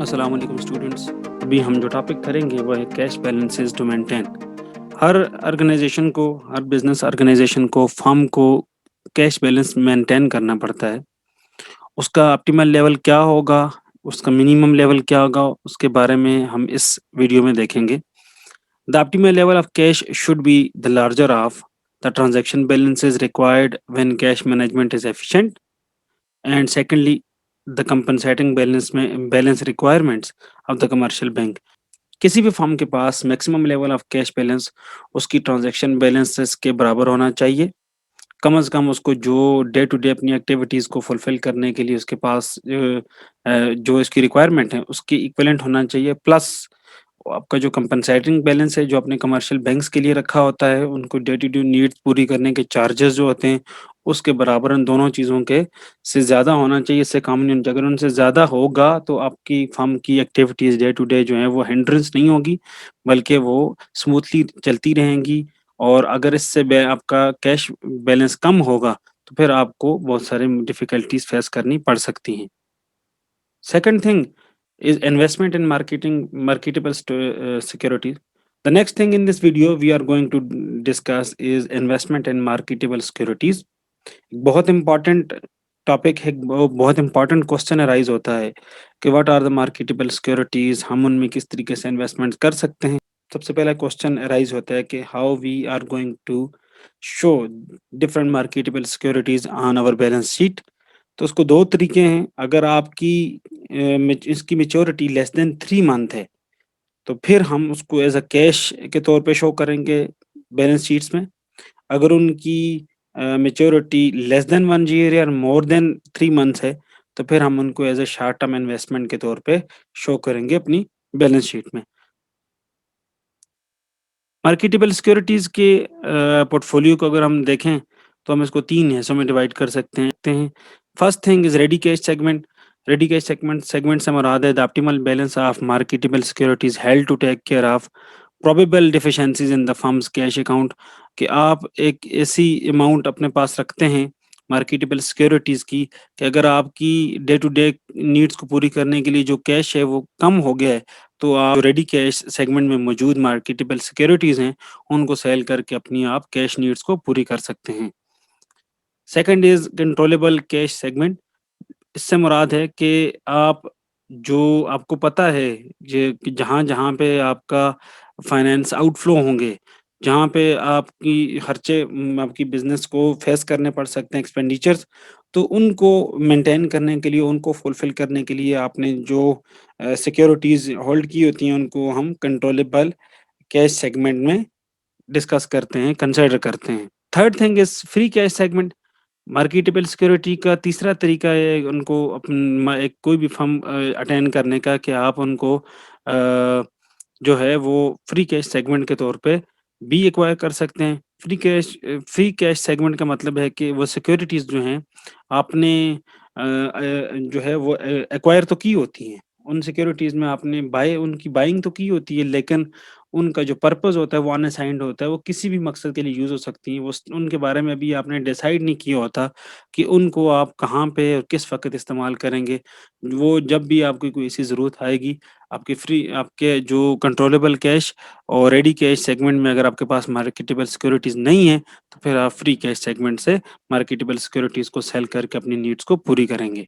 अस्सलाम वालेकुम स्टूडेंट्स। अभी हम जो टॉपिक करेंगे वो है कैश बैलेंसेस टू मेंटेन। हर ऑर्गेनाइजेशन को, हर बिजनेस ऑर्गेनाइजेशन को, फर्म को कैश बैलेंस मेंटेन करना पड़ता है। उसका ऑप्टिमल लेवल क्या होगा, उसका मिनिमम लेवल क्या होगा, उसके बारे में हम इस वीडियो में देखेंगे। The optimal level of cash should be the larger of the transaction balances required when cash management is efficient, and secondly the compensating balance requirements of the commercial bank. किसी भी फर्म के पास maximum level of cash balance उसकी transaction balances के बराबर होना चाहिए। कम से कम उसको जो डे टू डे अपनी एक्टिविटीज़ को फुलफ़िल करने के लिए उसके पास जो इसकी रिक्वायरमेंट है उसके इक्विवेलेंट होना चाहिए। प्लस आपका जो कंपनसेटिंग बैलेंस है जो अपने कमर्शियल बैंक्स के लिए रखा होता है, उनको डे टू डे नीड्स पूरी करने के चार्जेस जो होते हैं, उसके बराबर इन दोनों चीज़ों के से ज़्यादा होना चाहिए। इससे कम नहीं होना चाहिए। अगर उनसे ज़्यादा होगा तो आपकी फर्म की एक्टिविटीज़ डे टू डे जो है वो हिंड्रेंस नहीं होगी, बल्कि वो स्मूथली चलती रहेंगी। और अगर इससे आपका कैश बैलेंस कम होगा तो फिर आपको बहुत सारी डिफ़िकल्टीज़ फेस करनी पड़ सकती हैं। Second thing is investment in marketable securities. The next thing in this video we are going to discuss is investment in marketable securities. बहुत इम्पोर्टेंट टॉपिक है, बहुत इम्पोर्टेंट क्वेश्चन अराइज होता है कि what are the marketable securities, हम उनमें किस तरीके से इन्वेस्टमेंट कर सकते हैं। सबसे पहला क्वेश्चन अराइज होता है कि how we are going to show different marketable securities on our balance sheet. तो उसको दो तरीके हैं। अगर आपकी इसकी मेच्योरिटी लेस देन 3 मंथ है तो फिर हम उसको एज अ कैश के तौर पे शो करेंगे बैलेंस शीट्स में। अगर उनकी मेच्योरिटी लेस देन 1 ईयर या मोर देन 3 मंथ्स है तो फिर हम उनको as a short term investment के तौर पे शो करेंगे अपनी बैलेंस शीट में। मार्केटेबल सिक्योरिटीज़ के पोर्टफोलियो को अगर हम देखें तो हम इसको 3 हिस्सों में डिवाइड कर सकते हैं। First thing is ready cash segment. Ready cash segment से मुराद है the optimal balance of marketable securities held to take care of probable deficiencies in the firm's cash account. कि आप एक ऐसी अमाउंट अपने पास रखते हैं मार्केटेबल सिक्योरिटीज़ की कि अगर आपकी डे टू डे नीड्स को पूरी करने के लिए जो कैश है वो कम हो गया है तो आप रेडी कैश सेगमेंट में मौजूद मार्केटेबल सिक्योरिटीज़ हैं, उनको सेल करके अपनी आप कैश नीड्स को पूरी कर सकते हैं। Second is controllable cash segment. इससे मुराद है कि आप जो आपको पता है ये कि जहाँ-जहाँ पे आपका फाइनेंस आउटफ्लो होंगे, जहाँ पे आपकी खर्चे आपकी बिज़नेस को फेस करने पड़ सकते हैं एक्सपेंडिचर्स, तो उनको मेंटेन करने के लिए, उनको फुलफ़िल करने के लिए आपने जो सिक्योरिटीज़ होल्ड की होती हैं, उनको हम कंट्रोलेबल कैश सेगमेंट में डिस्कस करते हैं, कंसिडर करते हैं। Third thing is free cash segment. Marketable security का तीसरा तरीका है उनको एक कोई भी फर्म अटेंड करने का कि आप उनको जो है वो फ्री कैश सेगमेंट के तौर पे भी एक्वायर कर सकते हैं। फ्री कैश सेगमेंट का मतलब है कि वो सिक्योरिटीज़ जो हैं आपने जो है वो एक्वायर तो की होती हैं। उन सिक्योरिटीज़ में आपने उनकी बाइंग तो की होती है, लेकिन उनका जो पर्पज़ होता है वो अनअसाइन्ड होता है, वो किसी भी मकसद के लिए यूज़ हो सकती हैं। उनके बारे में अभी आपने डिसाइड नहीं किया होता कि उनको आप कहाँ पे और किस वक़्त इस्तेमाल करेंगे। वो जब भी आपकी कोई ऐसी ज़रूरत आएगी, आपके जो कंट्रोलेबल कैश और रेडी कैश सेगमेंट में अगर आपके पास मार्केटेबल सिक्योरिटीज़ नहीं है, तो फिर आप फ्री कैश सेगमेंट से मार्केटेबल सिक्योरिटीज़ को सेल करके अपनी नीड्स को पूरी करेंगे।